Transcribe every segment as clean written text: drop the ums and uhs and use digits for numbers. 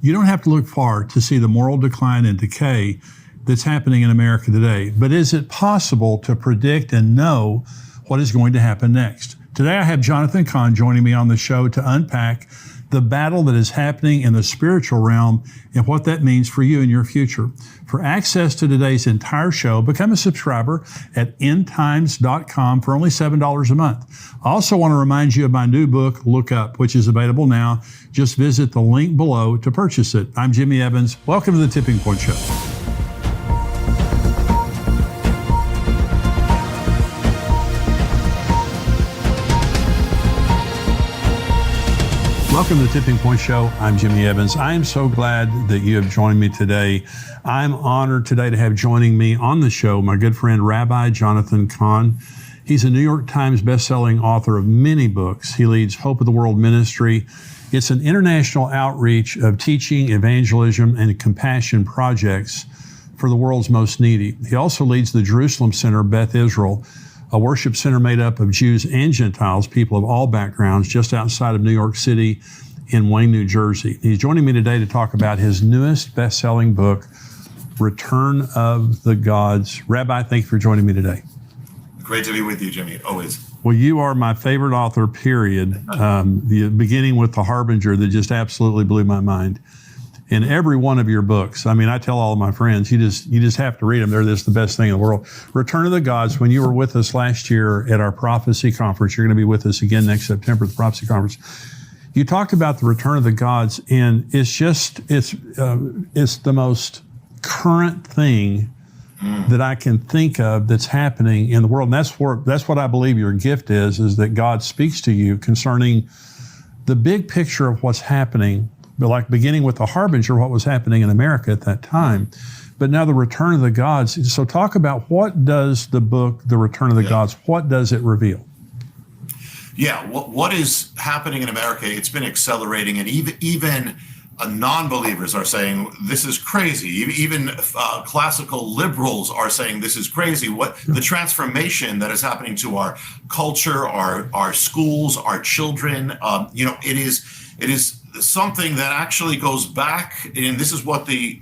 You don't have to look far to see the moral decline and decay that's happening in America today. But is it possible to predict and know what is going to happen next? Today I have Jonathan Cahn joining me on the show to unpack the battle that is happening in the spiritual realm and what that means for you and your future. For access to today's entire show, become a subscriber at endtimes.com for only $7 a month. I also want to remind you of my new book, Look Up, which is available now. Just visit the link below to purchase it. I'm Jimmy Evans. Welcome to the Tipping Point Show. Welcome to the Tipping Point Show. I'm Jimmy Evans. I am so glad that you have joined me today. I'm honored today to have joining me on the show my good friend, Rabbi Jonathan Cahn. He's a New York Times bestselling author of many books. He leads Hope of the World Ministry. It's an international outreach of teaching, evangelism, and compassion projects for the world's most needy. He also leads the Jerusalem Center, Beth Israel, a worship center made up of Jews and Gentiles, people of all backgrounds, just outside of New York City in Wayne, New Jersey. He's joining me today to talk about his newest best-selling book, Return of the Gods. Rabbi, thank you for joining me today. Great to be with you, Jimmy, always. Well, you are my favorite author, period. The beginning with The Harbinger that just absolutely blew my mind. In every one of your books, I mean, I tell all of my friends, you just have to read them. They're the best thing in the world. Return of the Gods, when you were with us last year at our prophecy conference, you're going to be with us again next September at the prophecy conference. You talked about the return of the gods, and it's the most current thing that I can think of that's happening in the world. And that's what I believe your gift is that God speaks to you concerning the big picture of what's happening. But like beginning with The Harbinger, what was happening in America at that time. But now the Return of the Gods. So talk about what does the book, The Return of the Gods, what does it reveal? Yeah, what is happening in America, it's been accelerating, and even non-believers are saying this is crazy. Even classical liberals are saying this is crazy. The transformation that is happening to our culture, our schools, our children, it is something that actually goes back, and this is what the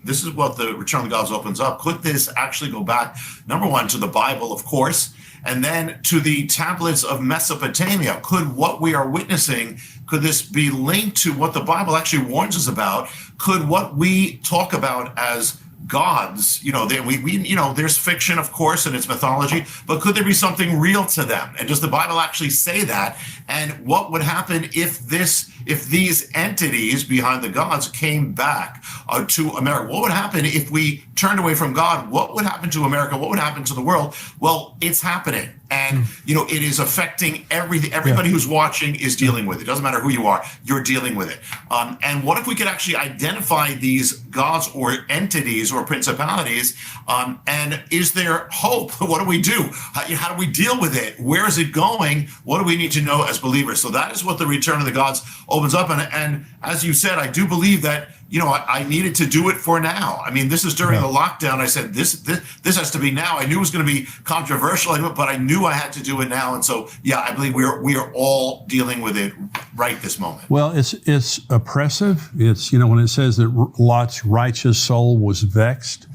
Return of the Gods opens up. Could this actually go back, number one, to the Bible, of course, and then to the tablets of Mesopotamia? Could what we are witnessing, could this be linked to what the Bible actually warns us about? Could what we talk about as gods, there's fiction, of course, and it's mythology, but could there be something real to them? And does the Bible actually say that? And what would happen if these entities behind the gods came back to America? What would happen if we turned away from God? What would happen to America? What would happen to the world? Well, it's happening. And, it is affecting everything. Everybody who's watching is dealing with it. It doesn't matter who you are, you're dealing with it. And what if we could actually identify these gods or entities or principalities? And is there hope? What do we do? How do we deal with it? Where is it going? What do we need to know as believers? So that is what the Return of the Gods opens up. And as you said, I do believe that I needed to do it for now. I mean, this is during the lockdown. I said, this has to be now. I knew it was going to be controversial, but I knew I had to do it now. And so, I believe we are all dealing with it right this moment. Well, it's oppressive. It's, when it says that Lot's righteous soul was vexed,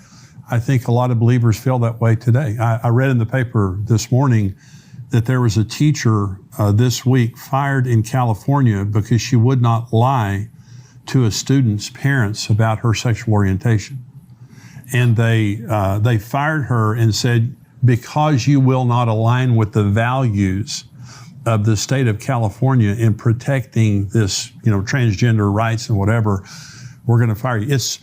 I think a lot of believers feel that way today. I read in the paper this morning that there was a teacher this week fired in California because she would not lie to a student's parents about her sexual orientation. And they fired her and said, because you will not align with the values of the state of California in protecting this, transgender rights and whatever, we're going to fire you. It's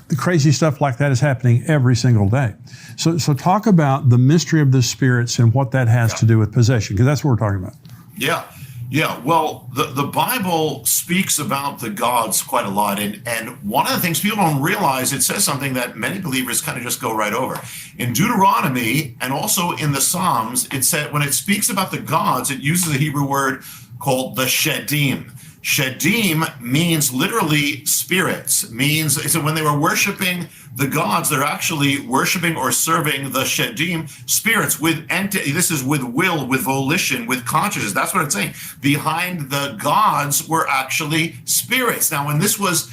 the crazy stuff like that is happening every single day. So talk about the mystery of the spirits and what that has to do with possession, because that's what we're talking about. Yeah. Well, the Bible speaks about the gods quite a lot. And one of the things people don't realize, it says something that many believers kind of just go right over. In Deuteronomy and also in the Psalms, it said when it speaks about the gods, it uses a Hebrew word called the Shedim. Shedim means literally spirits. So when they were worshiping the gods, they're actually worshiping or serving the Shedim, spirits this is with will, with volition, with consciousness. That's what it's saying. Behind the gods were actually spirits. Now, when this was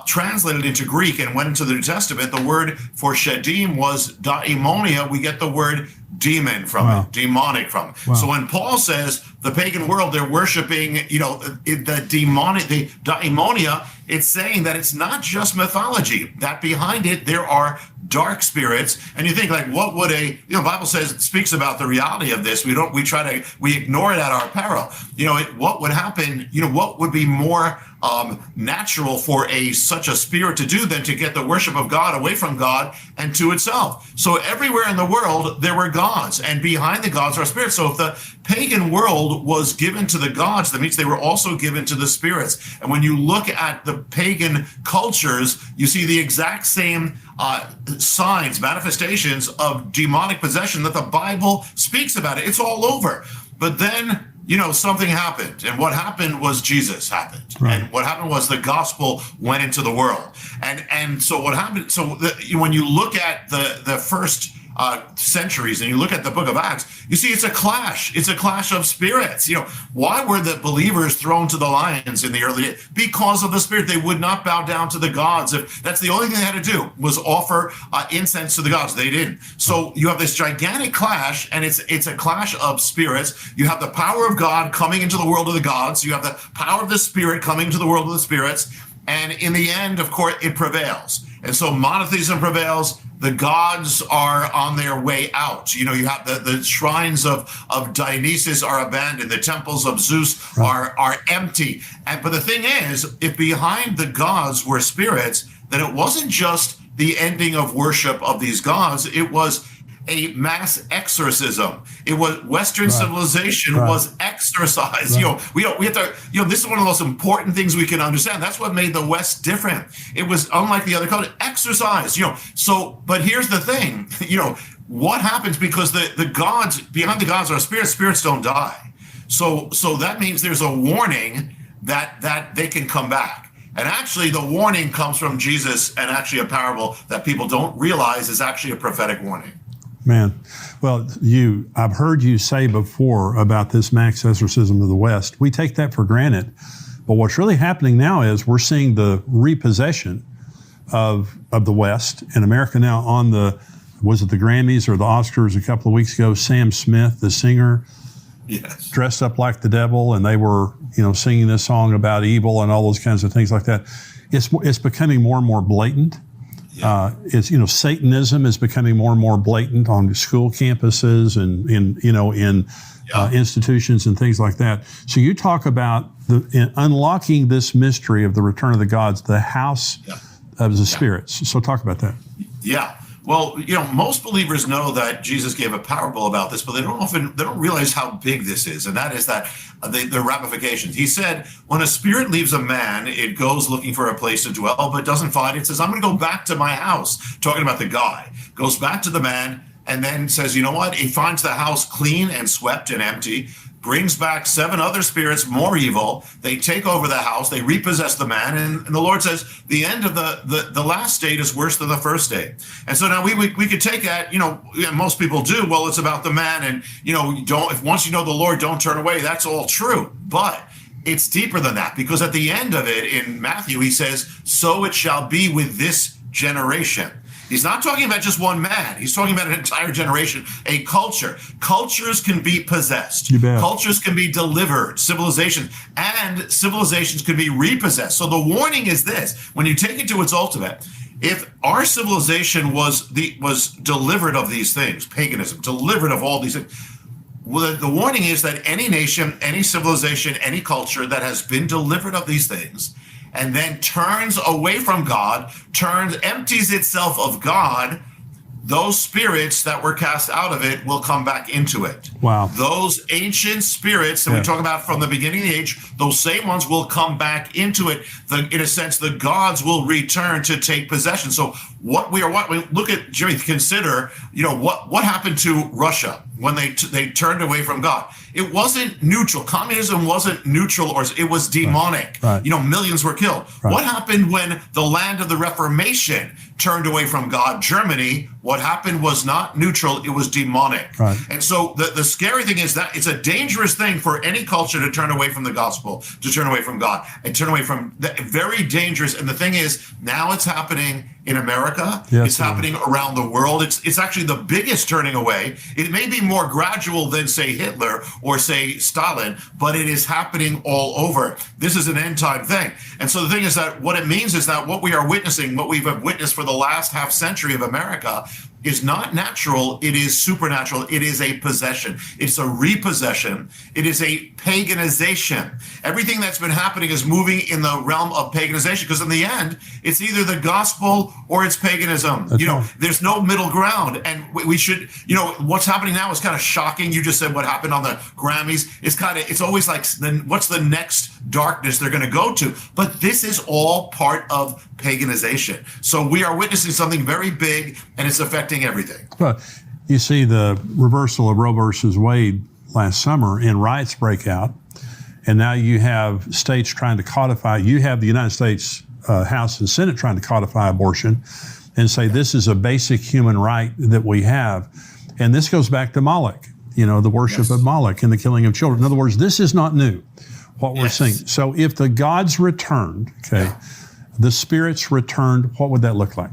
translated into Greek and went into the New Testament, the word for shedim was daimonia. We get the word demon from it, demonic from it. So when Paul says the pagan world, they're worshiping, the demonic, the daimonia, it's saying that it's not just mythology, that behind it there are dark spirits. And you think, like, what would the Bible says, it speaks about the reality of this. We ignore it at our peril. What would happen, what would be more natural for such a spirit to do than to get the worship of God away from God and to itself. So everywhere in the world there were gods, and behind the gods are spirits. So if the pagan world was given to the gods, that means they were also given to the spirits. And when you look at the pagan cultures, you see the exact same signs, manifestations of demonic possession that the Bible speaks about. It's all over. But then something happened, and what happened was Jesus happened, and what happened was the gospel went into the world, and so what happened? So when you look at the first centuries and you look at the book of Acts, you see it's a clash. It's a clash of spirits. Why were the believers thrown to the lions in the early days? Because of the spirit. They would not bow down to the gods. If that's the only thing they had to do was offer incense to the gods. They didn't. So you have this gigantic clash, and it's a clash of spirits. You have the power of God coming into the world of the gods. You have the power of the spirit coming into the world of the spirits. And in the end, of course, it prevails. And so monotheism prevails. The gods are on their way out. You have the shrines of Dionysus are abandoned. The temples of Zeus are empty. But the thing is, if behind the gods were spirits, then it wasn't just the ending of worship of these gods. It was a mass exorcism. It was Western civilization was exorcised. We have to. This is one of the most important things we can understand. That's what made the West different. It was unlike the other cultures, exorcised. So, but here's the thing. What happens, because the gods, behind the gods are spirits. Spirits don't die. So that means there's a warning that they can come back. And actually, the warning comes from Jesus, and actually a parable that people don't realize is actually a prophetic warning. Man, well, I've heard you say before about this mass exorcism of the West. We take that for granted. But what's really happening now is we're seeing the repossession of the West in America now on was it the Grammys or the Oscars a couple of weeks ago? Sam Smith, the singer, dressed up like the devil, and they were, singing this song about evil and all those kinds of things like that. It's becoming more and more blatant. Satanism is becoming more and more blatant on school campuses and in institutions and things like that. So you talk about unlocking this mystery of the return of the gods, the house of the spirits. So talk about that. Yeah. Well, most believers know that Jesus gave a parable about this, but they don't realize how big this is, and that is that the ramifications. He said, when a spirit leaves a man, it goes looking for a place to dwell, but doesn't find it. It says, I'm going to go back to my house. Talking about the guy. Goes back to the man, and then says, you know what? He finds the house clean and swept and empty. Brings back 7 other spirits more evil. They take over the house. They repossess the man. And the Lord says the end of the last state is worse than the first state. And so now we could take that, most people do. Well, it's about the man. And, once you know the Lord, don't turn away. That's all true. But it's deeper than that, because at the end of it in Matthew, he says, so it shall be with this generation. He's not talking about just one man. He's talking about an entire generation, a culture. Cultures can be possessed. Cultures can be delivered, civilizations can be repossessed. So the warning is this: when you take it to its ultimate, if our civilization was delivered of these things, paganism, delivered of all these things, well, the warning is that any nation, any civilization, any culture that has been delivered of these things and then turns away from God, empties itself of God, those spirits that were cast out of it will come back into it. Wow. Those ancient spirits that we talk about from the beginning of the age, those same ones will come back into it. In a sense, the gods will return to take possession. So look at, Jimmy, consider, what happened to Russia when they turned away from God. It wasn't neutral. Communism wasn't neutral, or it was demonic. Right. Millions were killed. Right. What happened when the land of the Reformation turned away from God? Germany, what happened was not neutral, it was demonic. Right. And so the scary thing is that it's a dangerous thing for any culture to turn away from the gospel, to turn away from God, and turn away from that. Very dangerous. And the thing is, now it's happening in America. Yes, it's happening around the world. It's actually the biggest turning away. It may be more gradual than, say, Hitler or, say, Stalin, but it is happening all over. This is an end time thing. And so the thing is that what it means is that what we are witnessing, what we've witnessed for the last half century of America, is not natural, it is supernatural. It is a possession. It's a repossession. It is a paganization. Everything that's been happening is moving in the realm of paganization, because in the end, it's either the gospel or it's paganism. That's right. There's no middle ground. And we should, what's happening now is kind of shocking. You just said what happened on the Grammys. It's always like, what's the next darkness they're going to go to? But this is all part of paganization. So we are witnessing something very big, and it's affecting everything. Well, you see the reversal of Roe versus Wade last summer, and riots break out, and now you have states trying to codify. You have the United States House and Senate trying to codify abortion and say this is a basic human right that we have. And this goes back to Moloch, the worship of Moloch and the killing of children. In other words, this is not new, what we're seeing. So if the gods returned, the spirits returned, what would that look like?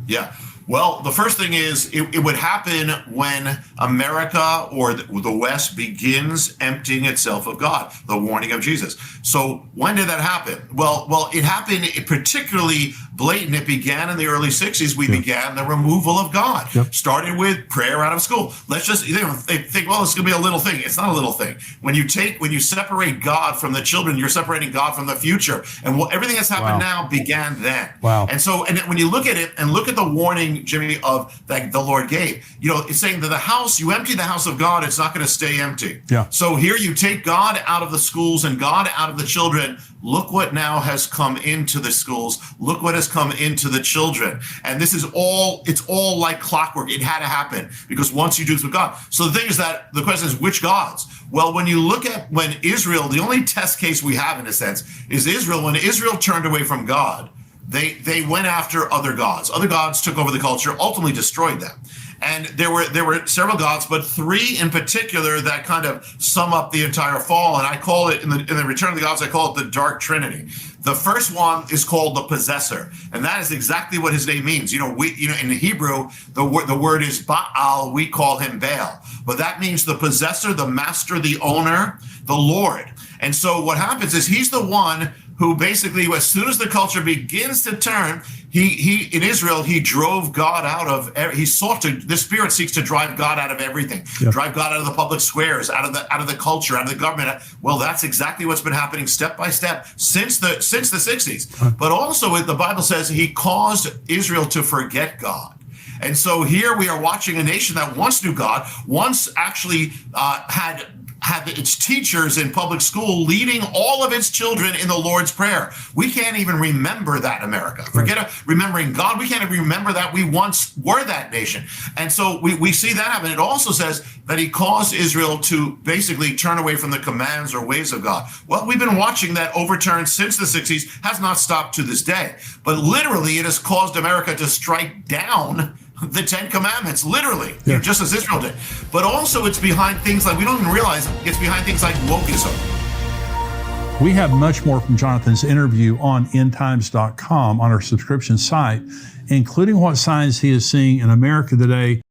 Yeah. Well, the first thing is it would happen when America or the West begins emptying itself of God, the warning of Jesus. So when did that happen? Well, it happened particularly blatant. It began in the early 60s. We began the removal of God. Started with prayer out of school. Let's just they think, well, it's going to be a little thing. It's not a little thing. When you separate God from the children, you're separating God from the future. And everything that's happened now began then. Wow. And so, and when you look at it and look at the warning, Jimmy, of that the Lord gave, it's saying that the house, you empty the house of God, it's not going to stay empty. Yeah. So here you take God out of the schools and God out of the children. Look what now has come into the schools. Look what has come into the children. And this is it's all like clockwork. It had to happen because once you do this with God. So the thing is that the question is, which gods? Well, when you look at when Israel, the only test case we have in a sense is Israel. When Israel turned away from God, they went after other gods. Other gods took over the culture, ultimately destroyed them. And there were several gods, but three in particular that kind of sum up the entire fall. And I call it in the Return of the Gods, I call it the Dark Trinity. The first one is called the possessor, and that is exactly what his name means. In Hebrew, the word is Baal. We call him Baal, but that means the possessor, the master, the owner, the Lord. And so what happens is he's the one who basically, as soon as the culture begins to turn, he in Israel, he drove God out of, the Spirit seeks to drive God out of everything, drive God out of the public squares, out of the culture, out of the government. Well, that's exactly what's been happening step by step since the 60s. But also, the Bible says he caused Israel to forget God. And so here we are watching a nation that once knew God, once actually had its teachers in public school leading all of its children in the Lord's Prayer. We can't even remember that in America. Forget remembering God. We can't even remember that we once were that nation. And so we see that happen. It also says that he caused Israel to basically turn away from the commands or ways of God. Well, we've been watching that overturn since the 60s, has not stopped to this day. But literally, it has caused America to strike down the 10 Commandments, literally, just as Israel did. But also it's behind things like, we don't even realize it's behind things like wokeism. We have much more from Jonathan's interview on endtimes.com on our subscription site, including what signs he is seeing in America today